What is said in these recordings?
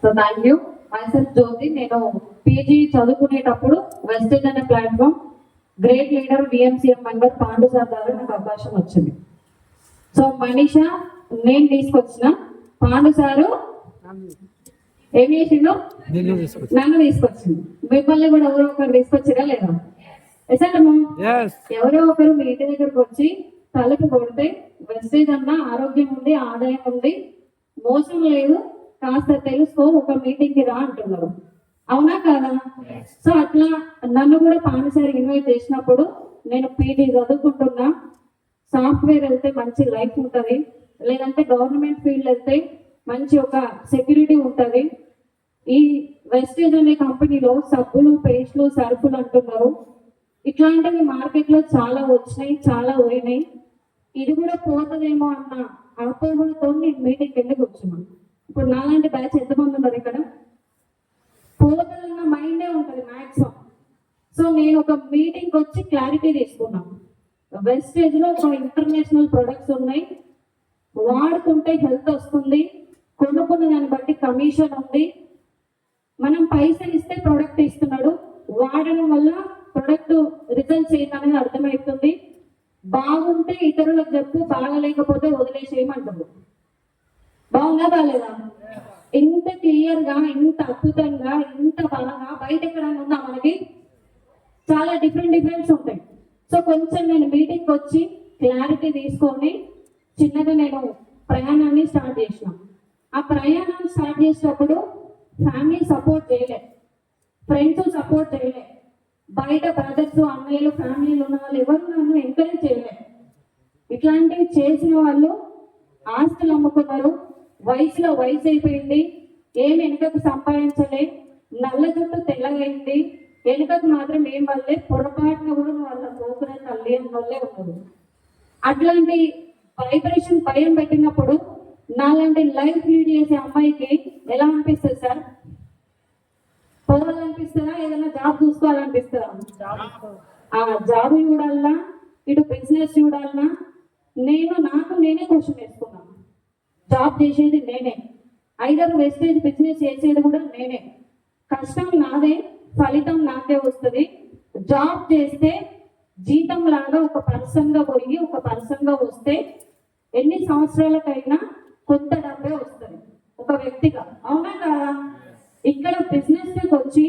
So thank you. Myself జ్యోతి. నేను PG చదువుకునేటప్పుడు wastage అనే platform great leader విఎంసీఎం member Pandu sir ద్వారా నాకు అవకాశం వచ్చింది. సో మనీషా నేను తీసుకొచ్చిన, పాండు సారు ఏం చేసిండు, నన్ను తీసుకొచ్చింది. మిమ్మల్ని కూడా ఎవరో ఒకరు తీసుకొచ్చిరా లేదా? ఎవరో ఒకరు మీ ఇంటి దగ్గరకు వచ్చి తలుపు కొడితే వెస్టేజ్ అన్న ఆరోగ్యం ఉంది, ఆదాయం ఉంది, మోసం లేదు, కాస్త తెలుసుకో, ఒక మీటింగ్ కి రా అంటున్నారు. అవునా కాదా? సో అట్లా నన్ను కూడా పాండుసారి ఇన్వైట్ చేసినప్పుడు నేను పీజీ చదువుకుంటున్నా, సాఫ్ట్వేర్ వెళ్తే మంచి లైఫ్ ఉంటుంది, లేదంటే గవర్నమెంట్ ఫీల్డ్ వెళ్తే మంచి ఒక సెక్యూరిటీ ఉంటుంది, ఈ వెస్టేజ్ అనే కంపెనీలో సబ్బులు, పేస్ట్లు, సరుకులు అంటున్నారు, ఇట్లాంటివి మార్కెట్లో చాలా వచ్చినాయి, చాలా పోయినాయి, ఇది కూడా పోతుందేమో అన్న అపోహలతో నేను మీటింగ్కి వెళ్ళి కూర్చున్నాను. ఇప్పుడు నాలాంటి బ్యాచ్ ఎంతమంది ఉన్నారు ఇక్కడ? పోతుందన్న మైండే ఉంటుంది మ్యాక్సిమం. సో నేను ఒక మీటింగ్కి వచ్చి క్లారిటీ తీసుకున్నాను. వెస్టేజ్లో ఒక ఇంటర్నేషనల్ ప్రొడక్ట్స్ ఉన్నాయి, వాడుకుంటే హెల్త్ వస్తుంది, కొనుక్కున్న దాన్ని బట్టి కమిషన్ ఉంది, మనం పైసలు ఇస్తే ప్రొడక్ట్ ఇస్తున్నాడు, వాడడం వల్ల ప్రొడక్ట్ రిజల్ట్స్ ఏంటనేది అర్థమవుతుంది, బాగుంటే ఇతరులకు చెప్పు, బాగలేకపోతే వదిలేసేయమంటుంది. బాగుందా బాగాలేదా? ఇంత క్లియర్ గా, ఇంత అద్భుతంగా, ఇంత బాగా బయట ఎక్కడైనా ఉందా మనకి? చాలా డిఫరెంట్ ఉంటాయి. సో కొంచెం నేను మీటింగ్కి వచ్చి క్లారిటీ తీసుకొని చిన్నగా నేను ప్రయాణాన్ని స్టార్ట్ చేసిన. ఆ ప్రయాణాన్ని స్టార్ట్ చేసినప్పుడు ఫ్యామిలీ సపోర్ట్ చేయలే, ఫ్రెండ్స్ సపోర్ట్ చేయలే, బయట బ్రదర్స్, అన్నయ్యలు, ఫ్యామిలీలు ఉన్న వాళ్ళు ఎవరు నన్ను ఎంకరేజ్ చేయలే. ఇట్లాంటివి చేసిన వాళ్ళు ఆస్తులు అమ్ముకున్నారు, వయసు అయిపోయింది, ఏం వెనుకకు సంపాదించలే, నల్ల జుట్టు తెల్లగైంది, వెనుకకు మాత్రం ఏం వల్లే, పొరపాటున కూడా వాళ్ళ పోకున తల్లి అని వాళ్ళే ఉన్నారు. అట్లాంటి వైబ్రేషన్ భయం పెట్టినప్పుడు నాలాంటి లైఫ్ లీడ్ చేసే అమ్మాయికి ఎలా అనిపిస్తుంది సార్? పోవాలనిపిస్తుందా? ఏదైనా జాబ్ చూసుకోవాలనిపిస్తుందా? ఆ జాబ్ చూడాలన్నా, ఇటు బిజినెస్ చూడాలన్నా నాకు నేనే క్వశ్చన్ వేసుకున్నాను. జాబ్ చేసేది నేనే, ఐదర్ వెస్టేజ్ బిజినెస్ చేసేది కూడా నేనే, కష్టం నాదే, ఫలితం నాకే వస్తుంది. జాబ్ చేస్తే జీతం లాగా ఒక పర్సన్గా పోయి ఒక పర్సన్గా వస్తే ఎన్ని సంవత్సరాలకైనా కొంత డబ్బే వస్తుంది ఒక వ్యక్తిగా. అవునా కాదా? ఇక్కడ బిజినెస్కి వచ్చి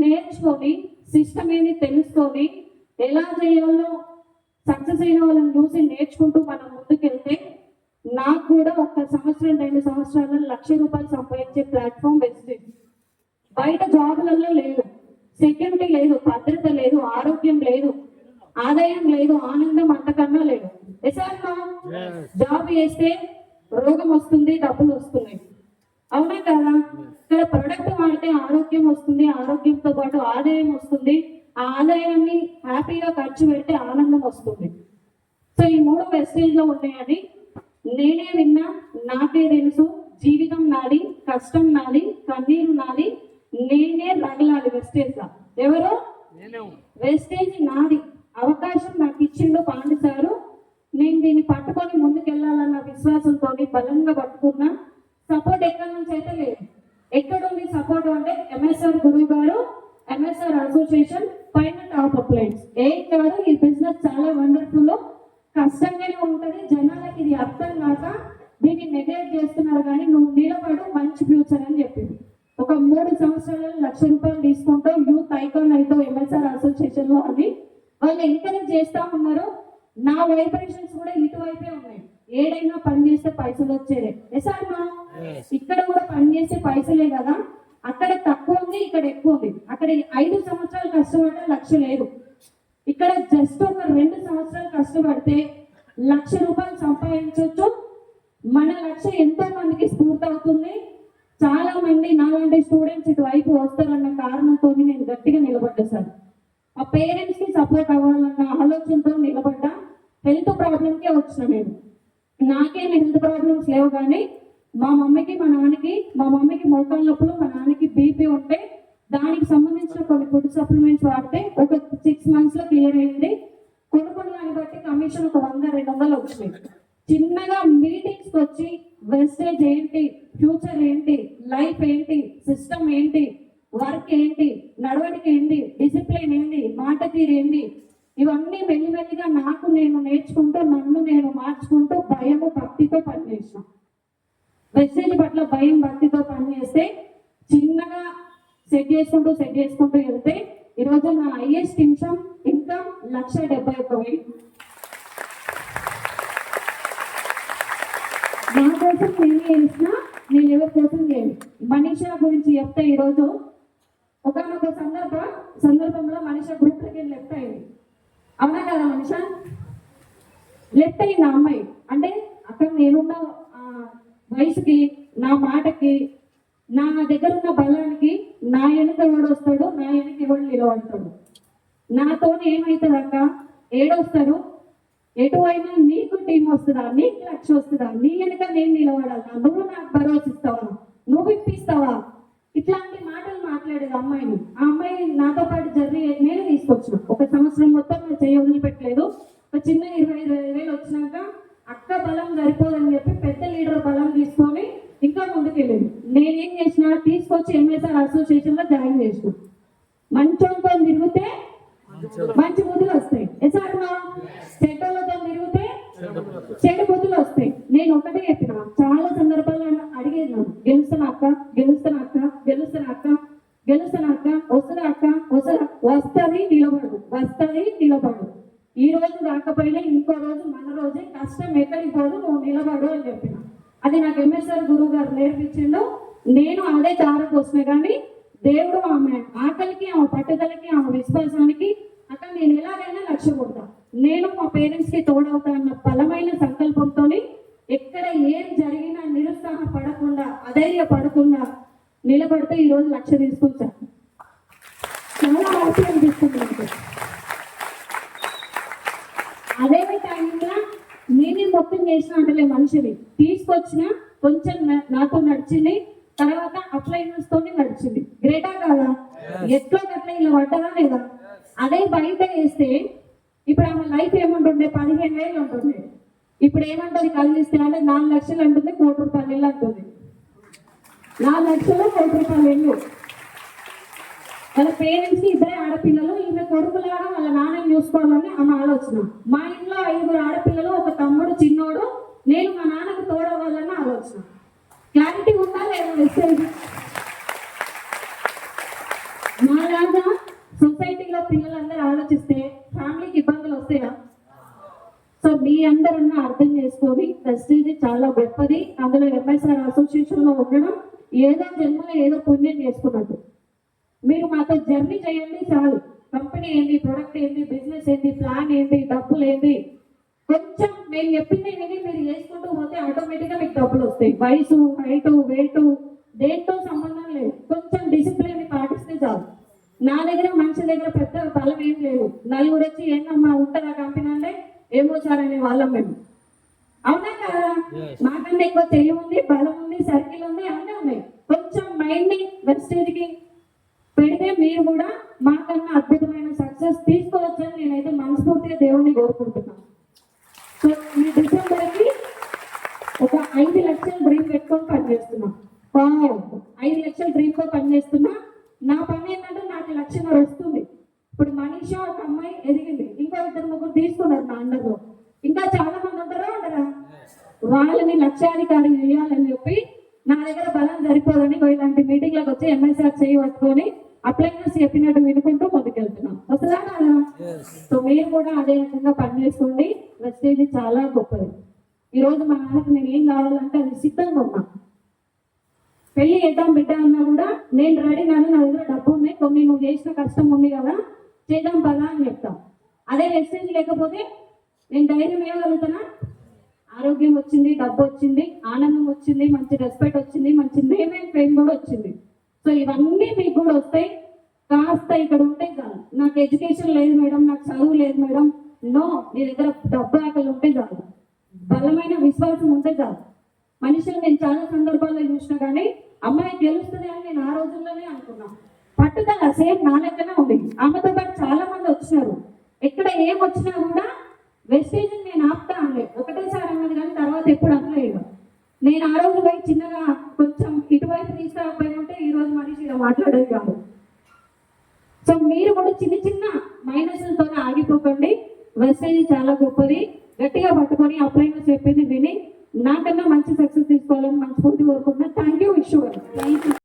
నేర్చుకొని సిస్టమ్ ఏంటి తెలుసుకొని ఎలా చేయాలో సక్సెస్ అయిన వాళ్ళని చూసి నేర్చుకుంటూ మనం ముందుకెళ్తే నాకు కూడా 1 సంవత్సరం 2 సంవత్సరాలలో ₹1,00,000 సంపాదించే ప్లాట్ఫామ్ వెస్టేజ్. బయట జాబులలో లేదు, సెక్యూరిటీ లేదు, భద్రత లేదు, ఆరోగ్యం లేదు, ఆదాయం లేదు, ఆనందం అంతకన్నా లేదు. జాబ్ చేస్తే రోగం వస్తుంది, డబ్బులు వస్తున్నాయి. అవునా కదా? ఇక్కడ ప్రొడక్ట్ వాడితే ఆరోగ్యం వస్తుంది, ఆరోగ్యంతో పాటు ఆదాయం వస్తుంది, ఆ ఆదాయాన్ని హ్యాపీగా ఖర్చు పెడితే ఆనందం వస్తుంది. సో ఈ 3 వెస్టేజ్ లో ఉన్నాయని నేనే విన్నా, నాకే తెలుసు. జీవితం నాది, కష్టం నాది, కన్నీరు నాది, నేనే రగలాలి వెస్టేజ్ లా. ఎవరు? వెస్టేజ్ నాది. అవకాశం నాకు ఇచ్చిండు పాండు సారు. నేను దీన్ని పట్టుకొని ముందుకెళ్లాలన్న విశ్వాసంతో బలంగా పట్టుకున్నా. సపోర్ట్ ఎక్కడి నుంచి అయితే లేదు. ఎక్కడుంది సపోర్ట్ అంటే ఎంఎస్ఆర్ గురువు గారు, ఎంఎస్ఆర్ అసోసియేషన్, పైన టాప్ అప్లైన్స్. ఏం కాదు, ఈ బిజినెస్ చాలా వండర్ఫుల్, కష్టంగానే ఉంటది, జనాలకి ఇది అర్థం కాక దీన్ని నెగ్లెక్ట్ చేస్తున్నారు, కానీ నువ్వు నిలబడు, మంచి ఫ్యూచర్ అని చెప్పింది. ఒక 3 సంవత్సరాలలో ₹1,00,000 తీసుకుంటావు, యూత్ ఐకాన్ అయితే ఎంఎస్ఆర్ అసోసియేషన్ లో అని వాళ్ళు ఎంకరేజ్ చేస్తా ఉన్నారు. నా వైబ్రేషన్స్ కూడా ఇటువైపే ఉన్నాయి. ఏడైనా పని చేస్తే పైసలు వచ్చేదే. ఇక్కడ కూడా పని చేస్తే పైసలే కదా, అక్కడ తక్కువ ఉంది, ఇక్కడ ఎక్కువ ఉంది. అక్కడ 5 సంవత్సరాలు కష్టపడితే 1,00,000 లేదు, ఇక్కడ జస్ట్ ఒక 2 సంవత్సరాలు కష్టపడితే ₹1,00,000 సంపాదించవచ్చు. మన లక్ష్యం ఎంతో మందికి స్ఫూర్తి అవుతుంది. చాలా మంది నాలాంటి స్టూడెంట్స్ ఇటువైపు వస్తారన్న కారణంతో నేను గట్టిగా నిలబడ్డా సార్. ఆ పేరెంట్స్ కి సపోర్ట్ అవ్వాలన్న ఆలోచనతో నిలబడ్డా. హెల్త్ ప్రాబ్లంకే వచ్చిన నేను, నాకేం హెల్త్ ప్రాబ్లమ్స్ లేవు, కానీ మా మమ్మీకి మోకాళ్ళ నొప్పులు, మా నాన్నకి బీపీ ఉంటే దానికి సంబంధించిన కొన్ని ఫుడ్ సప్లిమెంట్స్ వాడితే ఒక 6 months లో క్లియర్ అయింది. కొనుక్కున్న దాన్ని బట్టి కమిషన్ ఒక 100-200 వచ్చినాయి. చిన్నగా మీటింగ్స్కి వచ్చి వెస్టేజ్ ఏంటి, ఫ్యూచర్ ఏంటి, లైఫ్ ఏంటి, సిస్టమ్ ఏంటి, వర్క్ ఏంటి, నడవడిక ఏంటి, డిసిప్లిన్ ఏంటి, మాట తీరు ఏంటి, ఇవన్నీ మెల్లిమెల్లిగా నాకు నేను నేర్చుకుంటూ నన్ను నేను మార్చుకుంటూ భయము భక్తితో పనిచేసిన. వెస్టేజ్ పట్ల భయం భక్తితో పనిచేస్తే చిన్నగా సెట్ చేసుకుంటూ వెళ్తే ఈరోజు నా హైయెస్ట్ ఇన్కమ్ 1,71,000. నా కోసం నేను చేసిన, నేను ఎవరి కోసం చేయను. మనీషా గురించి చెప్తే ఈరోజు ఒకనొక సందర్భంలో మనీషా గ్రూప్లకి వెళ్ళి లెఫ్ట్ అయింది. అవునా కదా మనీషా? లెఫ్ట్ అయింది ఆ అమ్మాయి. అంటే అక్కడ నేనున్న వయసుకి, నా మాటకి, నా దగ్గర ఉన్న బలానికి నా వెనుక ఎవడు వస్తాడు, నా వెనుక ఎవడు నిలబడతాడు. నాతో ఏమవుతుంది అక్క, ఏడొస్తారు, ఎటు అయినా నీకు టీం వస్తుందా, నీకు లక్ష్యం వస్తుందా, నీ వెనుక నేను నిలబడాలా, నువ్వు నాకు భరోసా ఇస్తావా, నువ్వు ఇప్పిస్తావా, ఇట్లాంటి మాటలు మాట్లాడేది అమ్మాయిని. ఆ అమ్మాయి నాతో పాటు జర్నీ నేను తీసుకొచ్చిన. ఒక సంవత్సరం మొత్తం నేను చేయి వదిలిపెట్టలేదు. ఒక చిన్న 25,000 వచ్చినాక అక్క బలం సరిపోదని చెప్పి పెద్ద లీడర్ బలం తీసుకొని ఇంకా ముందుకెళ్ళింది. నేనేం చేసిన, తీసుకొచ్చి ఎంఎస్ఆర్ అసోసియేషన్ లో జాయిన్ చేసిన. మంచంతో తిరిగితే మంచి బుద్ధులు వస్తాయి, చెడ్డలతో తిరిగితే చెడు బుద్ధులు వస్తాయి. నేను ఒకటే చెప్పిన, చాలా సందర్భాల్లో అడిగేది నన్ను, గెలుస్తున్నా అక్క, వస్తుందా అక్క, వస్తుంది నిలబడు. ఈ రోజు రాకపోయినా ఇంకో రోజు మన రోజే, కష్టం ఎక్కడికి పోదు, నువ్వు నిలబడు అని చెప్పిన. అది నాకు ఎంఎస్ఆర్ గురువు గారు నేర్పించిండు. నేను అదే దారికి వస్తున్నా. కానీ దేవుడు ఆమె ఆకలికి, ఆమె పట్టుదలకి, ఆమె విశ్వాసానికి అక్కడ నేను ఎలాగైనా లక్ష్య కొడతా, నేను మా పేరెంట్స్ కి తోడవుతా అన్న బలమైన సంకల్పంతో ఎక్కడ ఏం జరిగినా నిరుత్సాహపడకుండా, అధైర్యపడకుండా నిలబడితే ఈరోజు లక్ష్య తీసుకొచ్చాను. చాలా హ్యాపీ అనిపిస్తుంది నాకు. అదే టైంలో నేనే మొత్తం చేసిన అంటలే, మనిషిని తీసుకొచ్చిన, కొంచెం నాతో నడిచింది, తర్వాత అప్లైనర్స్ తోనే నడిచింది. గ్రేటా కాదా? ఎట్లా గట్లా ఇలా పడ్డదా లేదా? అదే బయట వేస్తే ఇప్పుడు ఆమె లైఫ్ ఏమంటుండే, 15,000 ఉంటుండే. ఇప్పుడు ఏమంటుంది, కలిస్తే అంటే 4 లక్షలు అంటుంది, 1 కోటి రూపాయలు ఇల్లు అంటుంది. 4 లక్షలు 1 కోటి రూపాయలు ఇల్లు. వాళ్ళ పేరెంట్స్ కి 2 ఆడపిల్లలు, ఈమె కొడుకులాగా వాళ్ళ నాన్నని చూసుకోవాలని ఆమె ఆలోచన. మా ఇంట్లో 5 ఆడపిల్లలు, ఒక తమ్ముడు చిన్నోడు, నేను మా నాన్నకు తోడవ్వాలన్న ఆలోచన. క్లారిటీ ఉందా లేదా? మెసేజ్ మాలాగా సొసైటీలో పిల్లలందరూ ఆలోచిస్తే ఫ్యామిలీకి ఇబ్బందులు వస్తాయా? సో మీ అందరన్నా అర్థం చేసుకొని, ప్రెస్టీజ్ చాలా గొప్పది. అందులో ఎంఎస్ఆర్ అసోసియేషన్ లో ఉండడం ఏదో జన్మలో ఏదో పుణ్యం చేసుకున్నట్టు. మీరు మాతో జర్నీ చేయండి చాలు. కంపెనీ ఏంటి, ప్రొడక్ట్ ఏంటి, బిజినెస్ ఏంటి, ప్లాన్ ఏంటి, డబ్బులు ఏంటి, కొంచెం మేము చెప్పింది విని మీరు చేసుకుంటూ పోతే ఆటోమేటిక్గా మీకు డబ్బులు వస్తాయి. వయసు, హైటు, వెయిట్ దేంతో సంబంధం లేదు. కొంచెం డిసిప్లిన్ పాటిస్తే చాలు. నా దగ్గర మనిషి దగ్గర పెద్ద బలం ఏం లేదు. నలుగురు వచ్చి ఏంటమ్మా ఉంటుందా కంపెనీ అంటే, ఏమో సార్ అనే వాళ్ళం మేము. అవునా కదా? మాకన్నా ఎక్కువ తెలివి ఉంది, బలం ఉంది, సర్కిల్ ఉంది, అన్నీ ఉన్నాయి. కొంచెం మైండ్ ని వెస్టేజ్ కి పెడితే మీరు కూడా మాకన్నా అద్భుతమైన సక్సెస్ తీసుకోవచ్చని నేనైతే మనస్ఫూర్తిగా దేవుణ్ణి కోరుకుంటున్నాను. సో ఈ డిసెంబర్కి ఒక 5 లక్షల డ్రీమ్ పెట్టుకొని పనిచేస్తున్నాం. 5 లక్షల డ్రీమ్తో పనిచేస్తున్నా. నా పని ఏంటంటే నాకు లక్ష్యం వస్తుంది. ఇప్పుడు మనీషా ఒక అమ్మాయి ఎదిగింది, ఇంకా 2-3 తీసుకున్నారు నా అండర్లో. ఇంకా చాలా మంది ఉంటారా ఉండరా? వాళ్ళని లక్ష్యాధికారి చేయాలని చెప్పి నా దగ్గర బలం సరిపోదని ఇలాంటి మీటింగ్లకు వచ్చి ఎంఎస్ఆర్ చేయి పట్టుకొని అప్లైనర్స్ చెప్పినట్టు వినుకుంటూ ముందుకెళ్తున్నాం. వస్తుందా కదా? సో మీరు కూడా అదే రకంగా పనిచేసుకోండి. వెస్టేజ్ చాలా గొప్పది. ఈరోజు మా నాన్నకు నేను ఏం కావాలంటే అది సిద్ధంగా ఉన్నా. పెళ్లి చేద్దాం బిడ్డ అన్నా కూడా నేను రెడీ, నా దగ్గర డబ్బు ఉన్నాయి, కొన్ని నువ్వు చేసిన కష్టం ఉంది కదా, చేద్దాం పదా అని చెప్తాం. అదే వెస్టేజ్ లేకపోతే నేను ధైర్యం ఇవ్వగలుగుతానా? ఆరోగ్యం వచ్చింది, డబ్బు వచ్చింది, ఆనందం వచ్చింది, మంచి రెస్పెక్ట్ వచ్చింది, మంచి నేమ్ అండ్ ఫేమ్ కూడా వచ్చింది. సో ఇవన్నీ మీకు కూడా వస్తాయి. కాస్త ఇక్కడ ఉంటే చాలు. నాకు ఎడ్యుకేషన్ లేదు మేడం, నాకు చదువు లేదు మేడం, నో, నీ దగ్గర డబ్బు ఆకలి ఉంటే చాలు, బలమైన విశ్వాసం ఉంటే చాలు. మనుషులు నేను చాలా సందర్భాల్లో చూసినా కానీ అమ్మాయి గెలుస్తుంది అని నేను ఆ రోజుల్లోనే అనుకున్నాను. పట్టుదల సేమ్ నా లెక్కనే ఉంది. ఆమెతో పాటు చాలా మంది వచ్చినారు. ఎక్కడ ఏం వచ్చినా కూడా వెస్టేజ్ నేను ఆపుతా అనలేదు. ఒకటేసారి అన్నది కానీ తర్వాత ఎప్పుడు అనలేదు. నేను ఆ రోజు పోయి చిన్నగా కొంచెం ఇటువైపు తీసుకురాకపోయి ఉంటే ఈ రోజు మనిషి ఇలా మాట్లాడేది కాదు. సో మీరు కూడా చిన్న చిన్న మైనస్లతో ఆగిపోకండి. వెస్టేజ్ చాలా గొప్పది. గట్టిగా పట్టుకొని అప్లైగా చెప్పింది విని నాకన్నా మంచి సక్సెస్ తీసుకోవాలని మనస్ఫూర్తి కోరుకుంటున్నా. Thank you. Wish you.